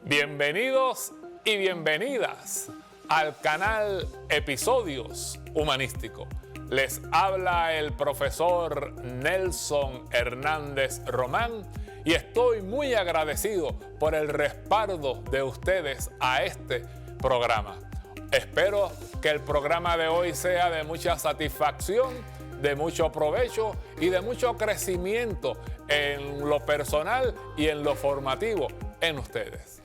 Bienvenidos y bienvenidas al canal Episodios Humanísticos. Les habla el profesor Nelson Hernández Román y estoy muy agradecido por el respaldo de ustedes a este programa. Espero que el programa de hoy sea de mucha satisfacción, de mucho provecho y de mucho crecimiento en lo personal y en lo formativo en ustedes.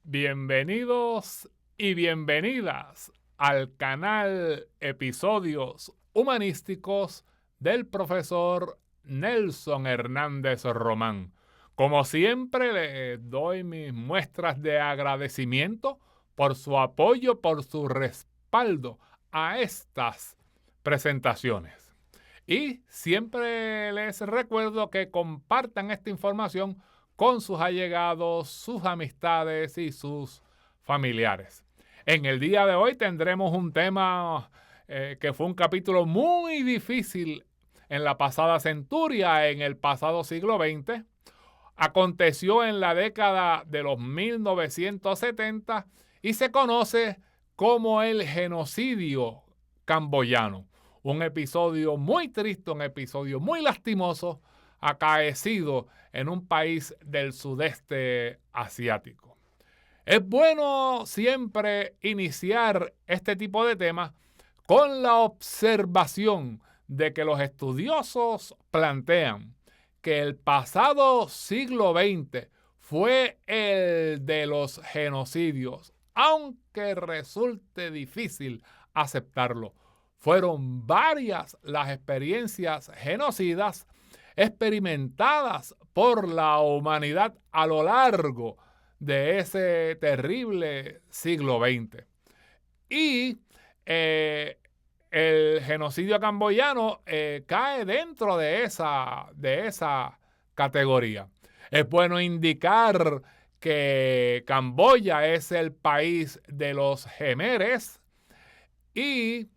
Bienvenidos y bienvenidas al canal Episodios Humanísticos del profesor Nelson Hernández Román. Como siempre, les doy mis muestras de agradecimiento por su apoyo, por su respaldo a estas presentaciones. Y siempre les recuerdo que compartan esta información con sus allegados, sus amistades y sus familiares. En el día de hoy tendremos un tema que fue un capítulo muy difícil en la pasada centuria, en el pasado siglo XX. Aconteció en la década de los 1970 y se conoce como el genocidio camboyano. Un episodio muy triste, un episodio muy lastimoso, acaecido en un país del sudeste asiático. Es bueno siempre iniciar este tipo de temas con la observación de que los estudiosos plantean que el pasado siglo XX fue el de los genocidios, aunque resulte difícil aceptarlo. Fueron varias las experiencias genocidas experimentadas por la humanidad a lo largo de ese terrible siglo XX. Y el genocidio camboyano cae dentro de esa categoría. Es bueno indicar que Camboya es el país de los jemeres y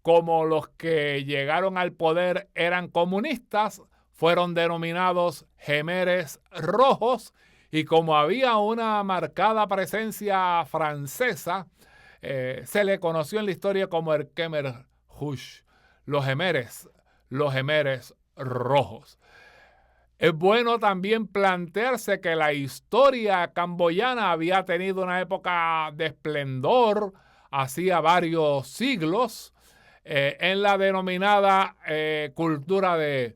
como los que llegaron al poder eran comunistas, fueron denominados jemeres rojos, y como había una marcada presencia francesa, se le conoció en la historia como el Khmer Rouge, los jemeres rojos. Es bueno también plantearse que la historia camboyana había tenido una época de esplendor hacía varios siglos, en la denominada cultura de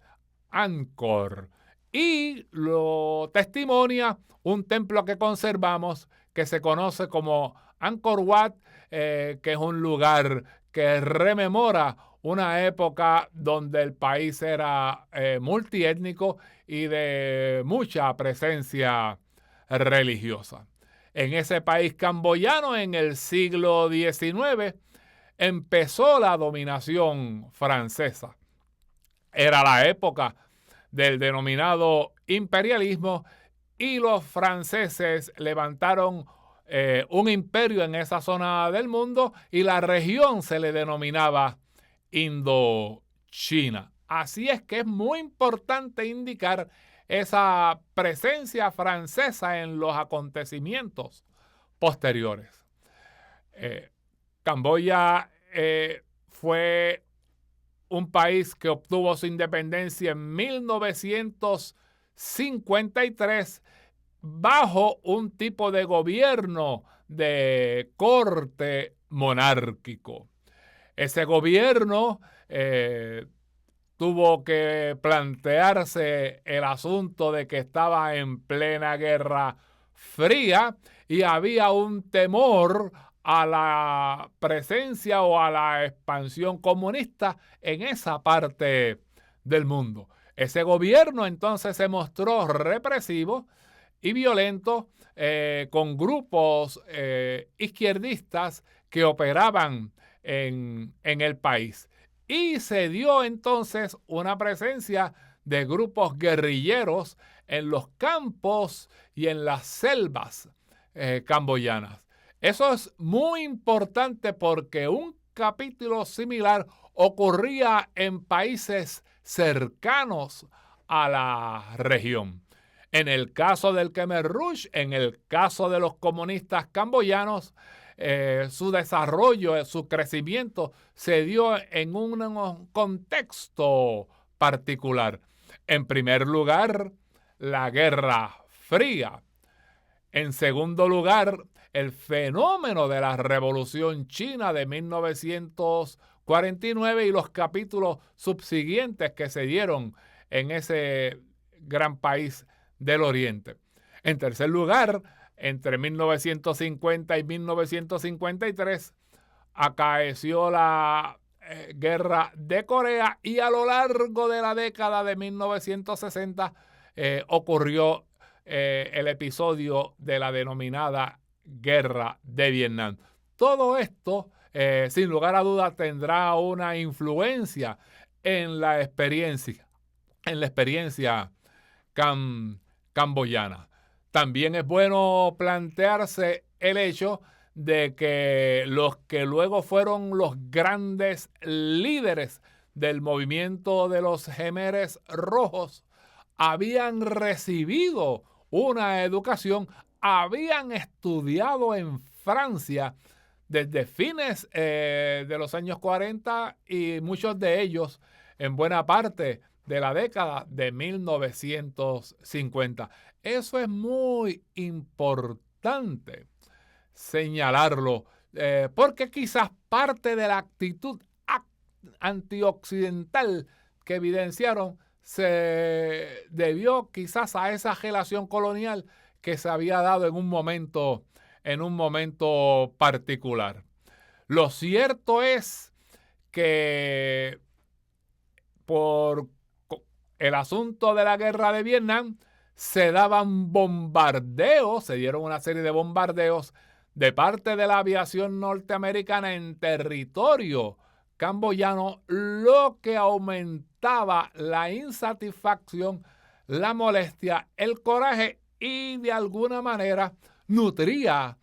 Angkor. Y lo testimonia un templo que conservamos que se conoce como Angkor Wat, que es un lugar que rememora una época donde el país era multiétnico y de mucha presencia religiosa. En ese país camboyano, en el siglo XIX, empezó la dominación francesa. Era la época del denominado imperialismo y los franceses levantaron un imperio en esa zona del mundo y la región se le denominaba Indochina. Así es que es muy importante indicar esa presencia francesa en los acontecimientos posteriores. Camboya fue un país que obtuvo su independencia en 1953 bajo un tipo de gobierno de corte monárquico. Ese gobierno tuvo que plantearse el asunto de que estaba en plena Guerra Fría y había un temor a la presencia o a la expansión comunista en esa parte del mundo. Ese gobierno entonces se mostró represivo y violento con grupos izquierdistas que operaban en el país. Y se dio entonces una presencia de grupos guerrilleros en los campos y en las selvas camboyanas. Eso es muy importante porque un capítulo similar ocurría en países cercanos a la región. En el caso del Khmer Rouge, en el caso de los comunistas camboyanos, su desarrollo, su crecimiento se dio en un contexto particular. En primer lugar, la Guerra Fría. En segundo lugar, el fenómeno de la Revolución China de 1949 y los capítulos subsiguientes que se dieron en ese gran país del Oriente. En tercer lugar, entre 1950 y 1953, acaeció la Guerra de Corea y a lo largo de la década de 1960 ocurrió el episodio de la denominada Guerra de Vietnam. Todo esto, sin lugar a dudas, tendrá una influencia en la experiencia camboyana. También es bueno plantearse el hecho de que los que luego fueron los grandes líderes del movimiento de los Khmeres Rojos habían recibido una educación, habían estudiado en Francia desde fines de los años 40 y muchos de ellos en buena parte de la década de 1950. Eso es muy importante señalarlo, porque quizás parte de la actitud antiooccidental que evidenciaron se debió quizás a esa relación colonial que se había dado en un momento particular. Lo cierto es que por el asunto de la guerra de Vietnam se daban bombardeos, se dieron una serie de bombardeos de parte de la aviación norteamericana en territorio camboyano, lo que aumentaba la insatisfacción, la molestia, el coraje y de alguna manera nutría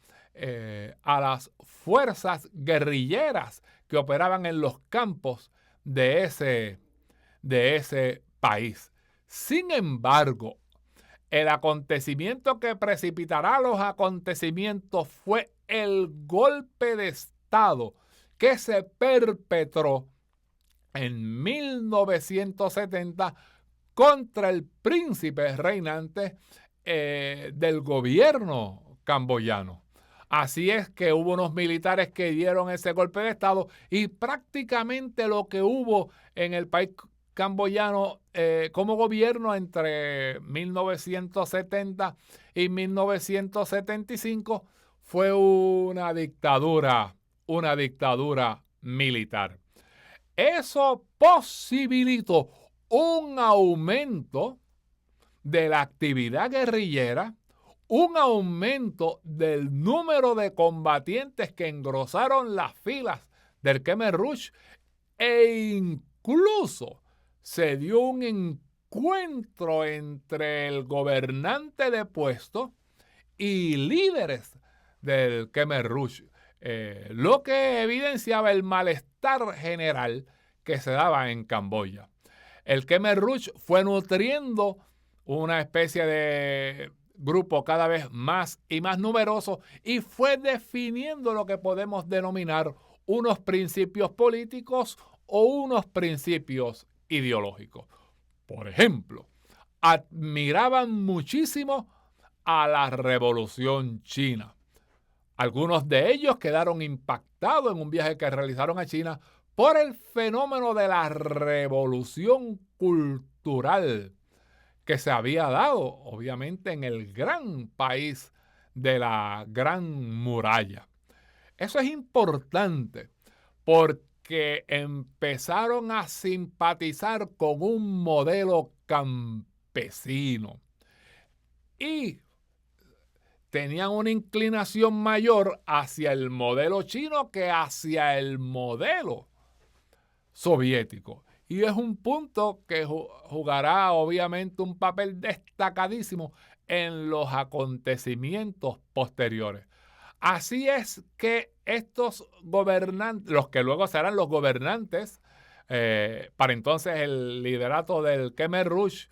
a las fuerzas guerrilleras que operaban en los campos de ese país. Sin embargo, el acontecimiento que precipitará los acontecimientos fue el golpe de Estado que se perpetró en 1970 contra el príncipe reinante del gobierno camboyano. Así es que hubo unos militares que dieron ese golpe de Estado y prácticamente lo que hubo en el país camboyano como gobierno entre 1970 y 1975 fue una dictadura militar. Eso posibilitó un aumento de la actividad guerrillera, un aumento del número de combatientes que engrosaron las filas del Khmer Rouge e incluso se dio un encuentro entre el gobernante de puesto y líderes del Khmer Rouge, lo que evidenciaba el malestar general que se daba en Camboya. El Khmer Rouge fue nutriendo una especie de grupo cada vez más y más numeroso y fue definiendo lo que podemos denominar unos principios políticos o unos principios ideológicos. Por ejemplo, admiraban muchísimo a la Revolución China. Algunos de ellos quedaron impactados en un viaje que realizaron a China por el fenómeno de la revolución cultural que se había dado, obviamente, en el gran país de la Gran Muralla. Eso es importante porque empezaron a simpatizar con un modelo campesino y tenían una inclinación mayor hacia el modelo chino que hacia el modelo soviético. Y es un punto que jugará obviamente un papel destacadísimo en los acontecimientos posteriores. Así es que estos gobernantes, los que luego serán los gobernantes, para entonces el liderato del Khmer Rouge,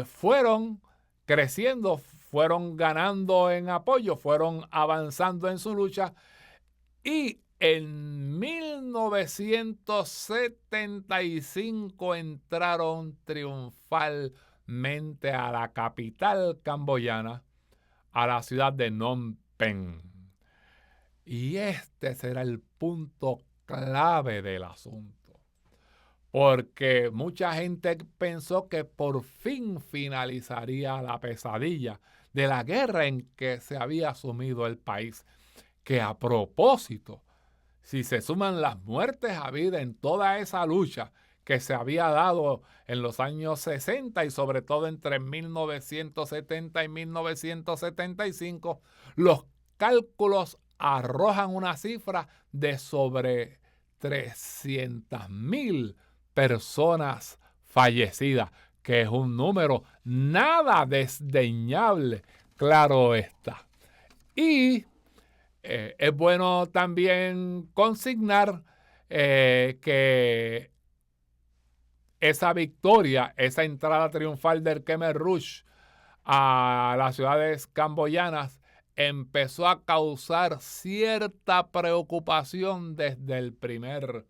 fueron creciendo, fueron ganando en apoyo, fueron avanzando en su lucha y en 1975 entraron triunfalmente a la capital camboyana, a la ciudad de Phnom Penh. Y este será el punto clave del asunto, porque mucha gente pensó que por fin finalizaría la pesadilla de la guerra en que se había sumido el país, que a propósito, si se suman las muertes habidas en toda esa lucha que se había dado en los años 60 y sobre todo entre 1970 y 1975, los cálculos arrojan una cifra de sobre 300,000 personas fallecidas, que es un número nada desdeñable, claro está. Y es bueno también consignar que esa victoria, esa entrada triunfal del Khmer Rouge a las ciudades camboyanas empezó a causar cierta preocupación desde el primer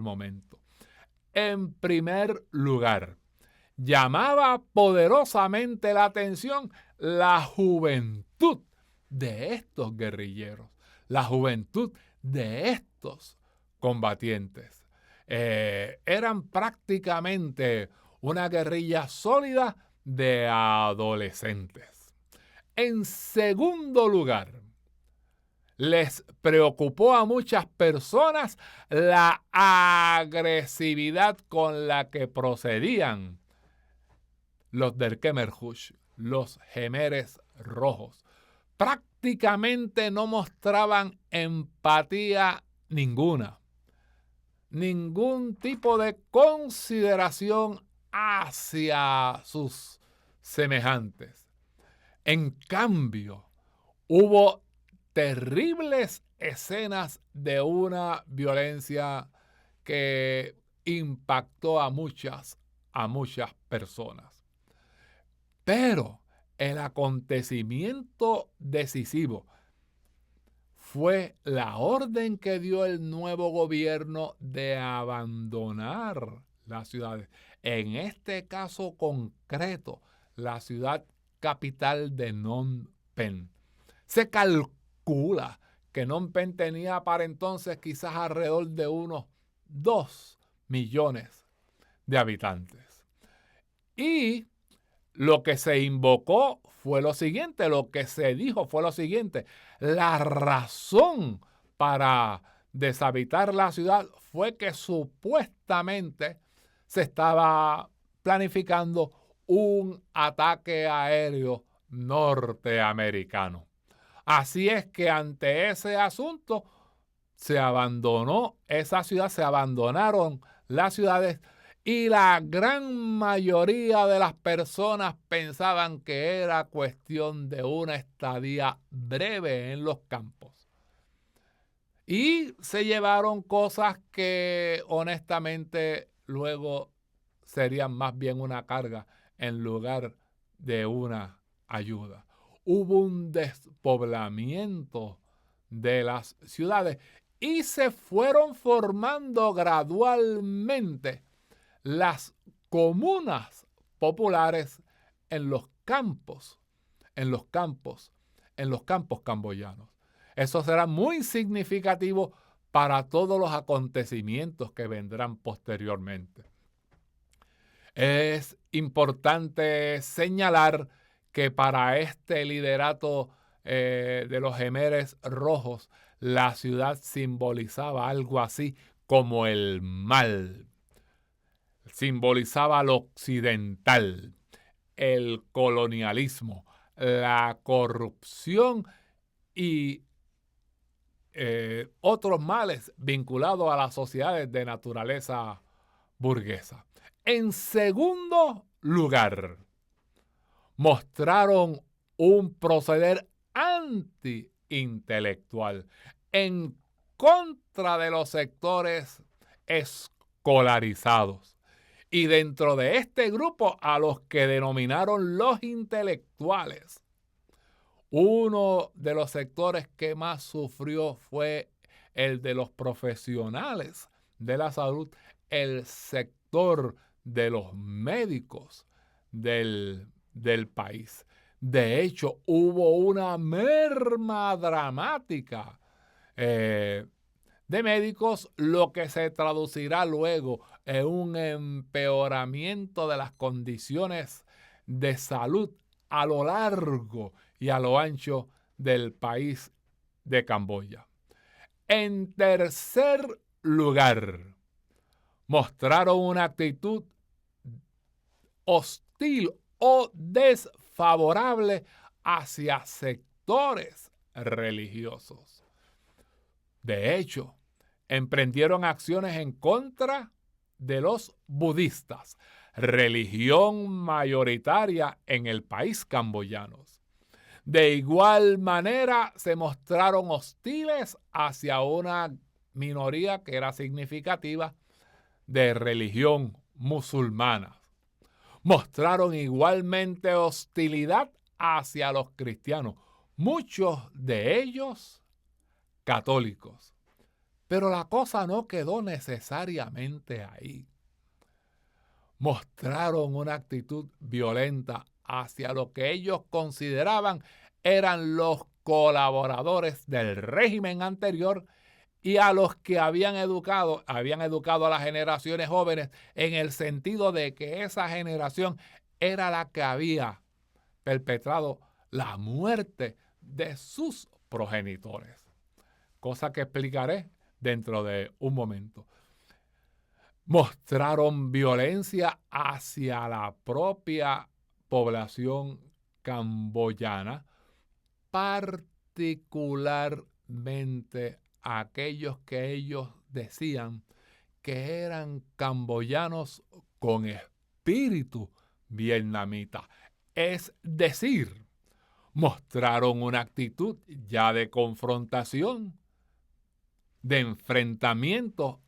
momento. En primer lugar, llamaba poderosamente la atención la juventud de estos guerrilleros, la juventud de estos combatientes. Eran prácticamente una guerrilla sólida de adolescentes. En segundo lugar, les preocupó a muchas personas la agresividad con la que procedían los del Khmer Rouge, los Khmeres rojos. Prácticamente no mostraban empatía ninguna, ningún tipo de consideración hacia sus semejantes. En cambio, hubo terribles escenas de una violencia que impactó a muchas personas. Pero el acontecimiento decisivo fue la orden que dio el nuevo gobierno de abandonar las ciudades. En este caso concreto, la ciudad capital de Phnom Penh. Se calcula que Phnom Penh tenía para entonces quizás alrededor de unos 2 millones de habitantes. Y lo que se invocó fue lo siguiente, lo que se dijo fue lo siguiente. La razón para deshabitar la ciudad fue que supuestamente se estaba planificando un ataque aéreo norteamericano. Así es que ante ese asunto se abandonó esa ciudad, se abandonaron las ciudades y la gran mayoría de las personas pensaban que era cuestión de una estadía breve en los campos. Y se llevaron cosas que honestamente luego serían más bien una carga en lugar de una ayuda. Hubo un despoblamiento de las ciudades y se fueron formando gradualmente las comunas populares en los campos camboyanos. Eso será muy significativo para todos los acontecimientos que vendrán posteriormente. Es importante señalar que para este liderato de los Khmeres rojos, la ciudad simbolizaba algo así como el mal. Simbolizaba lo occidental, el colonialismo, la corrupción y otros males vinculados a las sociedades de naturaleza burguesa. En segundo lugar, mostraron un proceder anti-intelectual, en contra de los sectores escolarizados. Y dentro de este grupo, a los que denominaron los intelectuales, uno de los sectores que más sufrió fue el de los profesionales de la salud, el sector de los médicos del país. De hecho, hubo una merma dramática de médicos, lo que se traducirá luego en un empeoramiento de las condiciones de salud a lo largo y a lo ancho del país de Camboya. En tercer lugar, mostraron una actitud hostil o desfavorable hacia sectores religiosos. De hecho, emprendieron acciones en contra de los budistas, religión mayoritaria en el país camboyano. De igual manera, se mostraron hostiles hacia una minoría que era significativa de religión musulmana. Mostraron igualmente hostilidad hacia los cristianos, muchos de ellos católicos. Pero la cosa no quedó necesariamente ahí. Mostraron una actitud violenta hacia lo que ellos consideraban eran los colaboradores del régimen anterior y a los que habían educado a las generaciones jóvenes en el sentido de que esa generación era la que había perpetrado la muerte de sus progenitores. Cosa que explicaré dentro de un momento. Mostraron violencia hacia la propia población camboyana, particularmente aquellos que ellos decían que eran camboyanos con espíritu vietnamita. Es decir, mostraron una actitud ya de confrontación, de enfrentamiento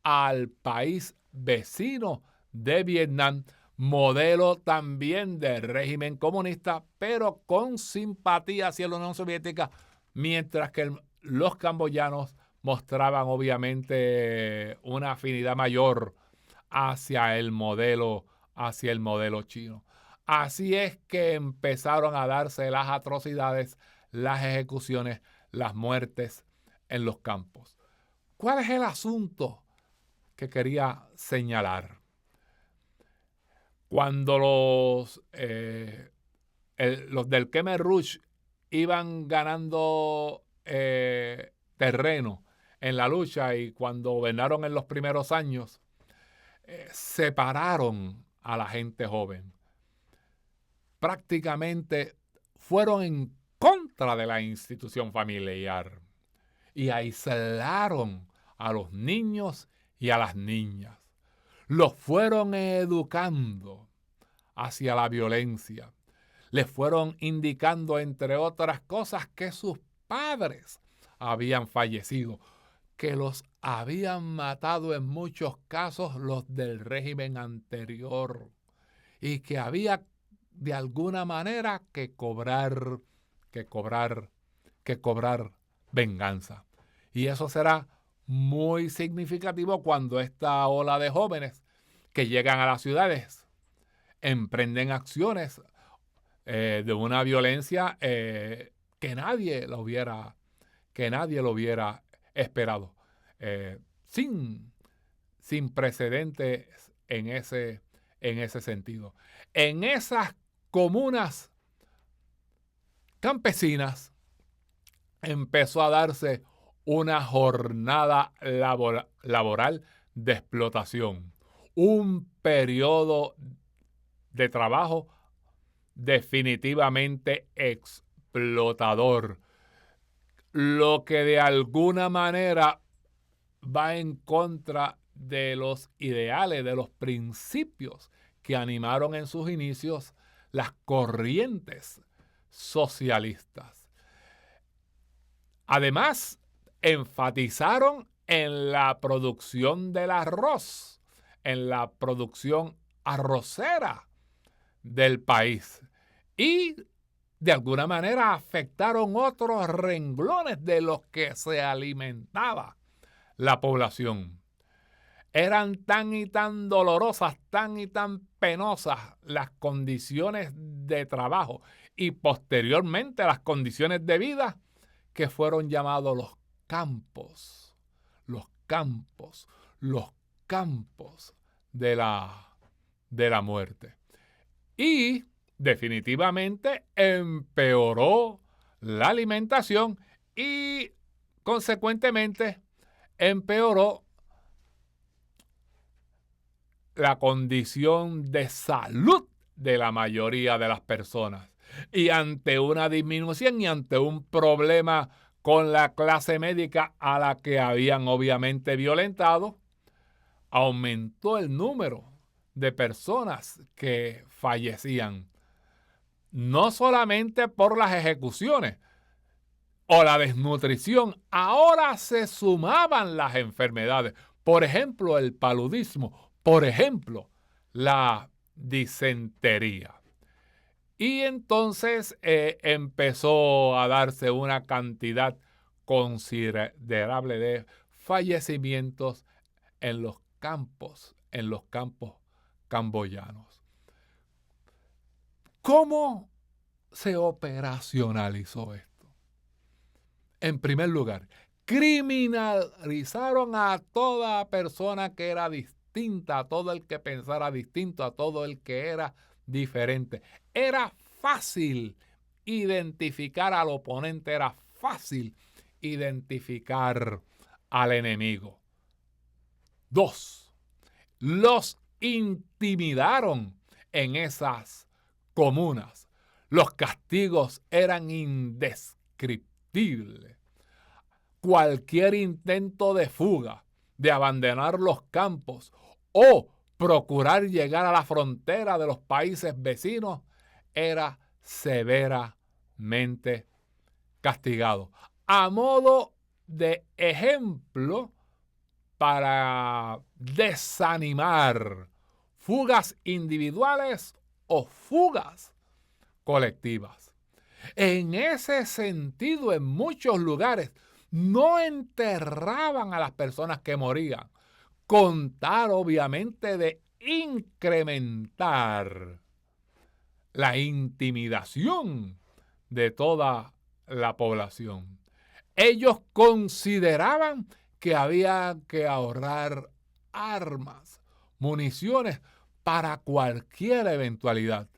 al país vecino de Vietnam, modelo también del régimen comunista, pero con simpatía hacia la Unión Soviética, mientras que los camboyanos mostraban obviamente una afinidad mayor hacia el modelo chino. Así es que empezaron a darse las atrocidades, las ejecuciones, las muertes en los campos. ¿Cuál es el asunto que quería señalar? Cuando los del Khmer Rouge iban ganando terreno en la lucha y cuando gobernaron en los primeros años, separaron a la gente joven. Prácticamente fueron en contra de la institución familiar y aislaron a los niños y a las niñas. Los fueron educando hacia la violencia. Les fueron indicando, entre otras cosas, que sus padres habían fallecido, que los habían matado en muchos casos los del régimen anterior y que había de alguna manera que cobrar venganza. Y eso será muy significativo cuando esta ola de jóvenes que llegan a las ciudades emprenden acciones de una violencia que nadie lo hubiera esperado, sin precedentes en ese sentido. En esas comunas campesinas empezó a darse una jornada laboral de explotación, un periodo de trabajo definitivamente explotador, lo que de alguna manera va en contra de los ideales, de los principios que animaron en sus inicios las corrientes socialistas. Además, enfatizaron en la producción del arroz, en la producción arrocera del país. Y de alguna manera afectaron otros renglones de los que se alimentaba la población. Eran tan y tan dolorosas, tan y tan penosas las condiciones de trabajo y posteriormente las condiciones de vida que fueron llamados los campos, los campos, los campos de la muerte. Y definitivamente empeoró la alimentación y consecuentemente empeoró la condición de salud de la mayoría de las personas. Y ante una disminución y ante un problema con la clase médica a la que habían obviamente violentado, aumentó el número de personas que fallecían, no solamente por las ejecuciones o la desnutrición, ahora se sumaban las enfermedades, por ejemplo, el paludismo, por ejemplo, la disentería. Y entonces empezó a darse una cantidad considerable de fallecimientos en los campos camboyanos. ¿Cómo se operacionalizó esto? En primer lugar, criminalizaron a toda persona que era distinta, a todo el que pensara distinto, a todo el que era diferente. Era fácil identificar al oponente, era fácil identificar al enemigo. 2. Los intimidaron en esas comunas. Los castigos eran indescriptibles. Cualquier intento de fuga, de abandonar los campos o procurar llegar a la frontera de los países vecinos era severamente castigado. A modo de ejemplo, para desanimar fugas individuales o fugas colectivas. En ese sentido, en muchos lugares, no enterraban a las personas que morían, con tal obviamente de incrementar la intimidación de toda la población. Ellos consideraban que había que ahorrar armas, municiones para cualquier eventualidad.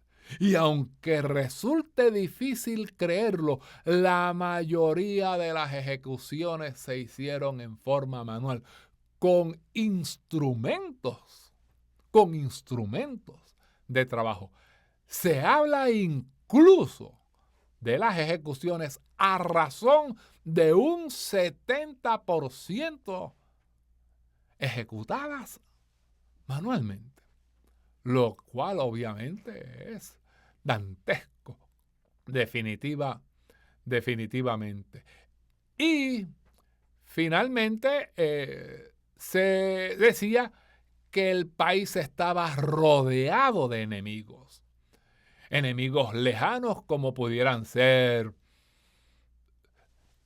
Y aunque resulte difícil creerlo, la mayoría de las ejecuciones se hicieron en forma manual, con instrumentos de trabajo. Se habla incluso de las ejecuciones a razón de un 70% ejecutadas manualmente, lo cual obviamente es dantesco, definitivamente. Y finalmente se decía que el país estaba rodeado de enemigos lejanos como pudieran ser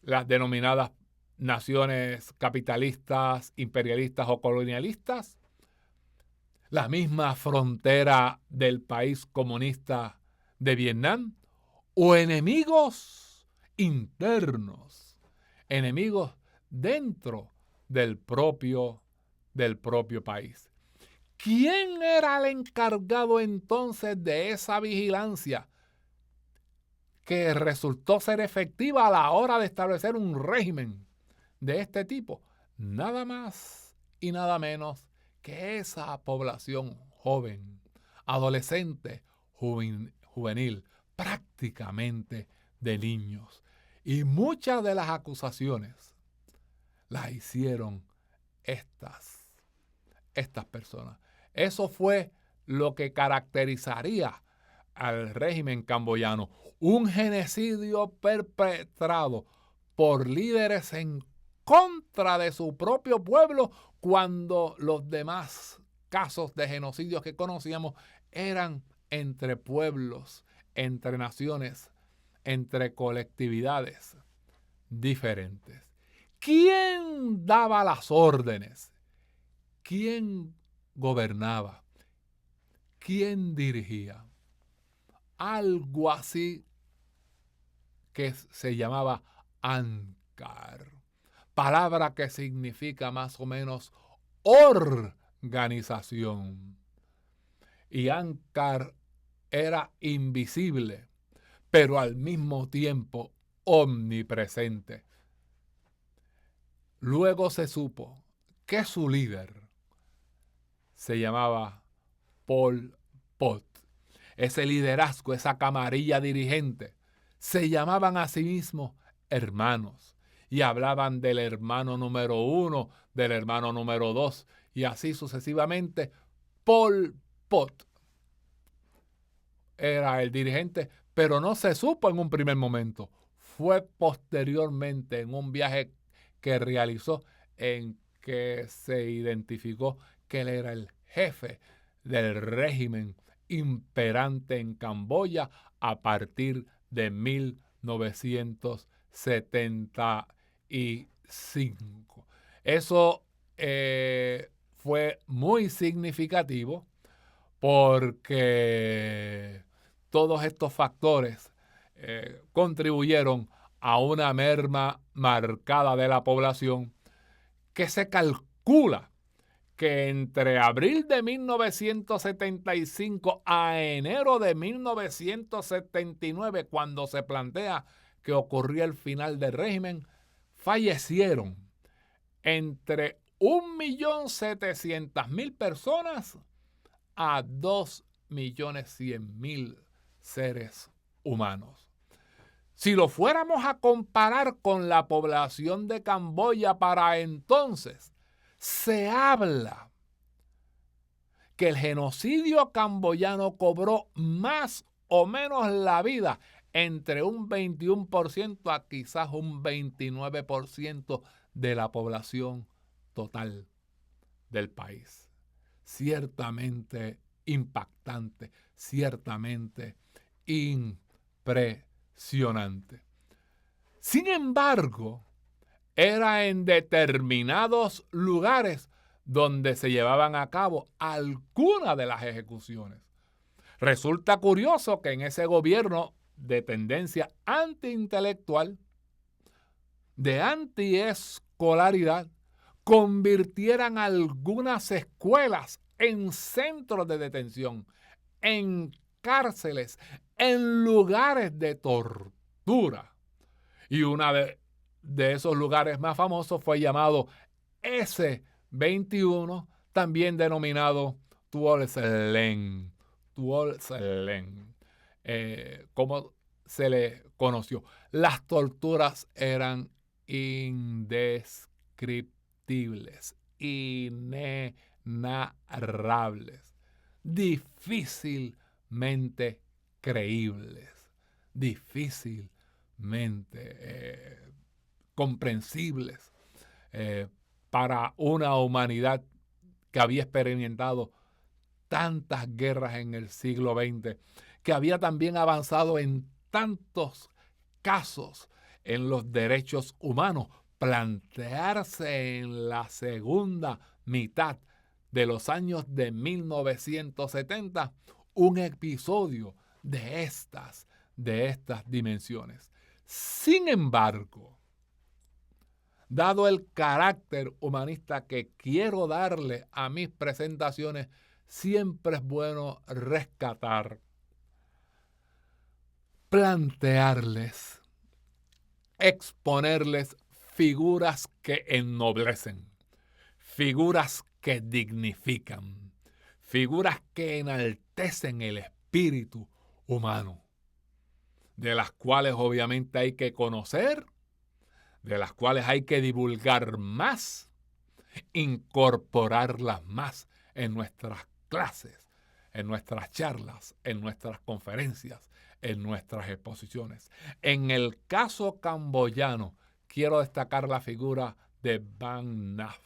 las denominadas naciones capitalistas, imperialistas o colonialistas, la misma frontera del país comunista de Vietnam, o enemigos internos, enemigos dentro del propio país. ¿Quién era el encargado entonces de esa vigilancia que resultó ser efectiva a la hora de establecer un régimen de este tipo? Nada más y nada menos que esa población joven, adolescente, juvenil, prácticamente de niños. Y muchas de las acusaciones las hicieron estas personas. Eso fue lo que caracterizaría al régimen camboyano, un genocidio perpetrado por líderes en contra de su propio pueblo, cuando los demás casos de genocidios que conocíamos eran entre pueblos, entre naciones, entre colectividades diferentes. ¿Quién daba las órdenes? ¿Quién gobernaba? ¿Quién dirigía? Algo así que se llamaba Ankar, palabra que significa más o menos organización. Y Ankar era invisible, pero al mismo tiempo omnipresente. Luego se supo que su líder se llamaba Pol Pot. Ese liderazgo, esa camarilla dirigente, se llamaban a sí mismos hermanos y hablaban del hermano número 1, del hermano número 2 y así sucesivamente. Pol Pot era el dirigente, pero no se supo en un primer momento. Fue posteriormente en un viaje que realizó en que se identificó que él era el jefe del régimen imperante en Camboya a partir de 1975. Eso fue muy significativo porque todos estos factores contribuyeron a una merma marcada de la población que se calcula que entre abril de 1975 a enero de 1979, cuando se plantea que ocurría el final del régimen, fallecieron entre 1.700.000 personas a 2.100.000 seres humanos. Si lo fuéramos a comparar con la población de Camboya para entonces, se habla que el genocidio camboyano cobró más o menos la vida entre un 21% a quizás un 29% de la población total del país. Ciertamente impactante, ciertamente impresionante. Sin embargo, era en determinados lugares donde se llevaban a cabo algunas de las ejecuciones. Resulta curioso que en ese gobierno de tendencia antiintelectual, de antiescolaridad, convirtieran algunas escuelas en centros de detención, en cárceles, en lugares de tortura. Y una de esos lugares más famosos fue llamado S21, también denominado Tuol Sleng. Tuol Sleng, como se le conoció. Las torturas eran indescriptibles, inenarrables, difícilmente creíbles, difícilmente comprensibles para una humanidad que había experimentado tantas guerras en el siglo XX, que había también avanzado en tantos casos en los derechos humanos. Plantearse en la segunda mitad de los años de 1970 un episodio de estas dimensiones. Sin embargo, dado el carácter humanista que quiero darle a mis presentaciones, siempre es bueno rescatar, plantearles, exponerles figuras que ennoblecen, figuras que dignifican, figuras que enaltecen el espíritu humano, de las cuales obviamente hay que conocer, de las cuales hay que divulgar más, incorporarlas más en nuestras clases, en nuestras charlas, en nuestras conferencias, en nuestras exposiciones. En el caso camboyano, quiero destacar la figura de Van Naff.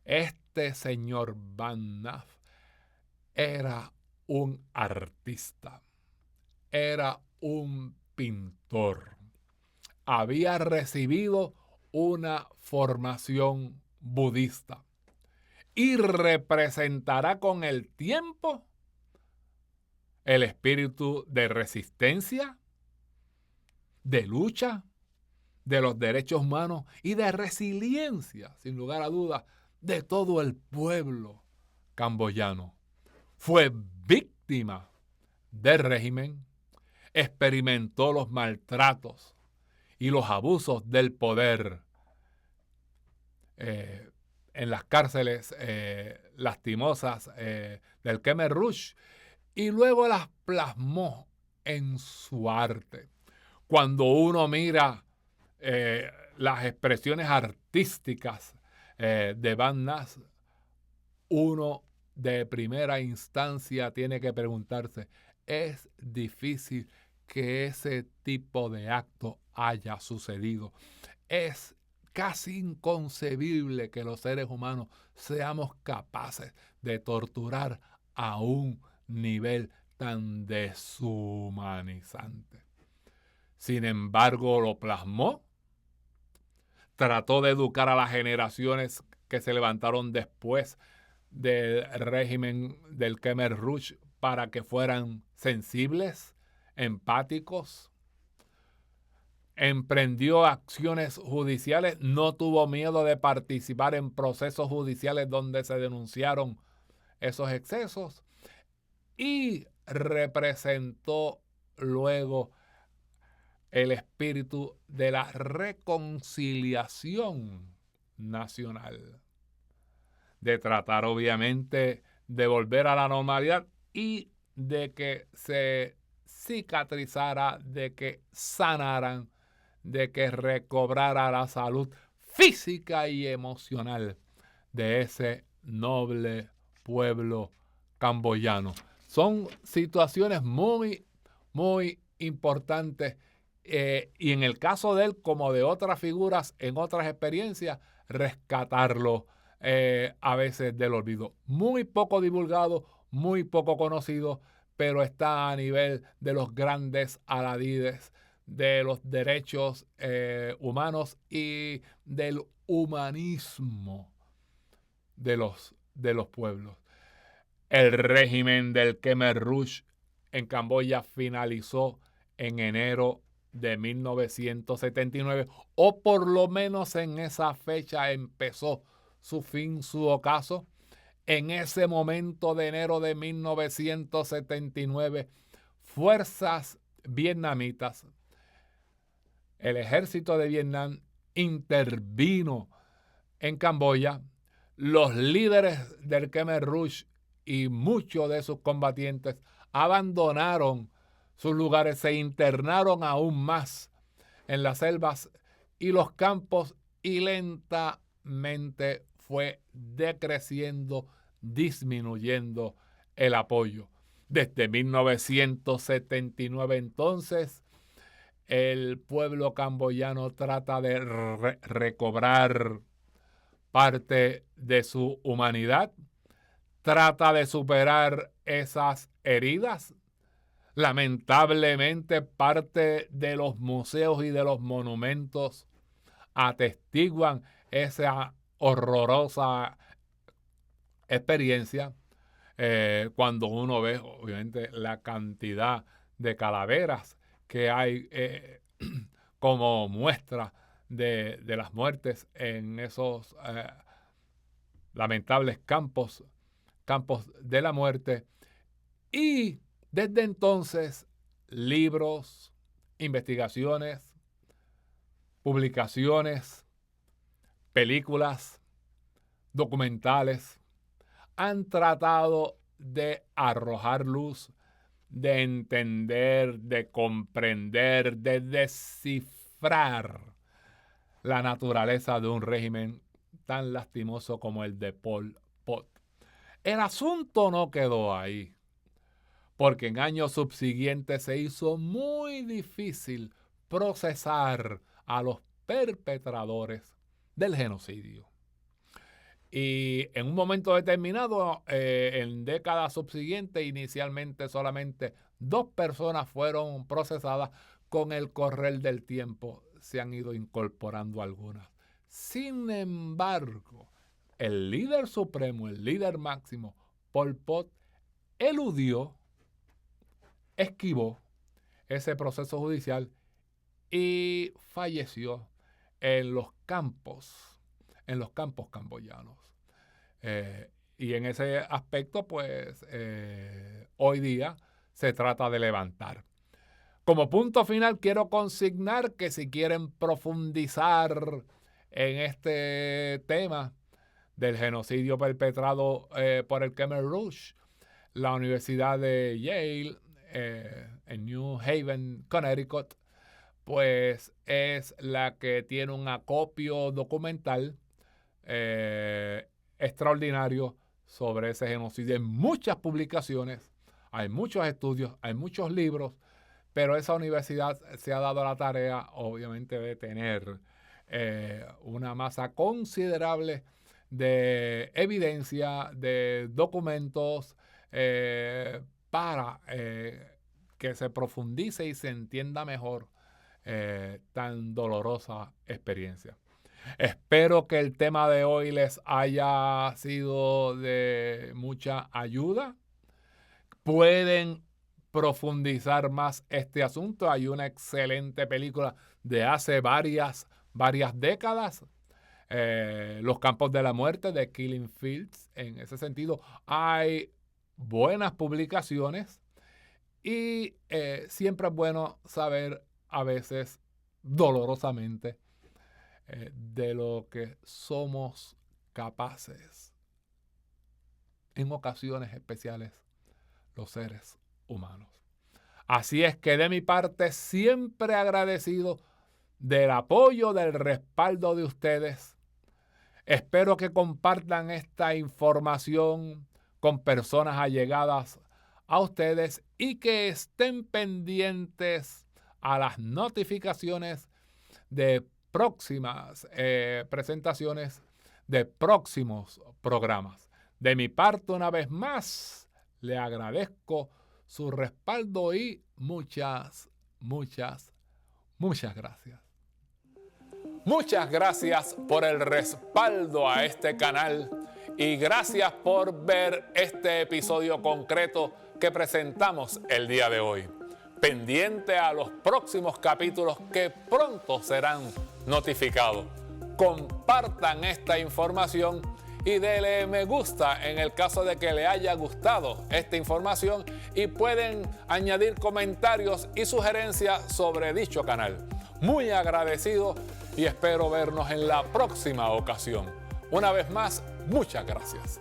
Este señor Van Naff era un artista, era un pintor. Había recibido una formación budista y representará con el tiempo el espíritu de resistencia, de lucha, de los derechos humanos y de resiliencia, sin lugar a dudas, de todo el pueblo camboyano. Fue víctima del régimen, experimentó los maltratos y los abusos del poder en las cárceles lastimosas del Khmer Rouge y luego las plasmó en su arte. Cuando uno mira las expresiones artísticas de Van Naff, uno de primera instancia tiene que preguntarse, ¿es difícil que ese tipo de acto haya sucedido? Es casi inconcebible que los seres humanos seamos capaces de torturar a un nivel tan deshumanizante. Sin embargo, lo plasmó, trató de educar a las generaciones que se levantaron después del régimen del Khmer Rouge para que fueran sensibles, empáticos. Emprendió acciones judiciales, no tuvo miedo de participar en procesos judiciales donde se denunciaron esos excesos y representó luego el espíritu de la reconciliación nacional, de tratar obviamente de volver a la normalidad y de que se cicatrizara, de que sanaran, de que recobrara la salud física y emocional de ese noble pueblo camboyano. Son situaciones muy, muy importantes y en el caso de él, como de otras figuras en otras experiencias, rescatarlo a veces del olvido. Muy poco divulgado, muy poco conocido, pero está a nivel de los grandes aladides de los derechos humanos y del humanismo de los pueblos. El régimen del Khmer Rouge en Camboya finalizó en enero de 1979, o por lo menos en esa fecha empezó su fin, su ocaso. En ese momento de enero de 1979, fuerzas vietnamitas, el ejército de Vietnam intervino en Camboya. Los líderes del Khmer Rouge y muchos de sus combatientes abandonaron sus lugares, se internaron aún más en las selvas y los campos y lentamente fue decreciendo, disminuyendo el apoyo. Desde 1979 entonces, el pueblo camboyano trata de recobrar parte de su humanidad, trata de superar esas heridas. Lamentablemente, parte de los museos y de los monumentos atestiguan esa horrorosa experiencia cuando uno ve, obviamente, la cantidad de calaveras que hay como muestra de las muertes en esos lamentables campos de la muerte. Y desde entonces, libros, investigaciones, publicaciones, películas, documentales han tratado de arrojar luz, de entender, de comprender, de descifrar la naturaleza de un régimen tan lastimoso como el de Pol Pot. El asunto no quedó ahí, porque en años subsiguientes se hizo muy difícil procesar a los perpetradores del genocidio. Y en un momento determinado, en décadas subsiguientes, inicialmente solamente 2 personas fueron procesadas. Con el correr del tiempo se han ido incorporando algunas. Sin embargo, el líder supremo, el líder máximo, Pol Pot, eludió, esquivó ese proceso judicial y falleció en los campos camboyanos. Y en ese aspecto, pues, hoy día se trata de levantar. Como punto final, quiero consignar que si quieren profundizar en este tema del genocidio perpetrado por el Khmer Rouge, la Universidad de Yale, en New Haven, Connecticut, pues es la que tiene un acopio documental extraordinario sobre ese genocidio. Hay muchas publicaciones, hay muchos estudios, hay muchos libros, pero esa universidad se ha dado la tarea, obviamente, de tener una masa considerable de evidencia, de documentos, para que se profundice y se entienda mejor tan dolorosa experiencia. Espero que el tema de hoy les haya sido de mucha ayuda. Pueden profundizar más este asunto. Hay una excelente película de hace varias décadas, Los Campos de la Muerte, de Killing Fields. En ese sentido, hay buenas publicaciones y siempre es bueno saber, a veces dolorosamente, de lo que somos capaces en ocasiones especiales los seres humanos. Así es que de mi parte, siempre agradecido del apoyo, del respaldo de ustedes. Espero que compartan esta información con personas allegadas a ustedes y que estén pendientes a las notificaciones de próximas presentaciones, de próximos programas. De mi parte, una vez más, le agradezco su respaldo y muchas gracias. Muchas gracias por el respaldo a este canal y gracias por ver este episodio concreto que presentamos el día de hoy. Pendiente a los próximos capítulos que pronto serán notificados. Compartan esta información y denle me gusta en el caso de que le haya gustado esta información y pueden añadir comentarios y sugerencias sobre dicho canal. Muy agradecido y espero vernos en la próxima ocasión. Una vez más, muchas gracias.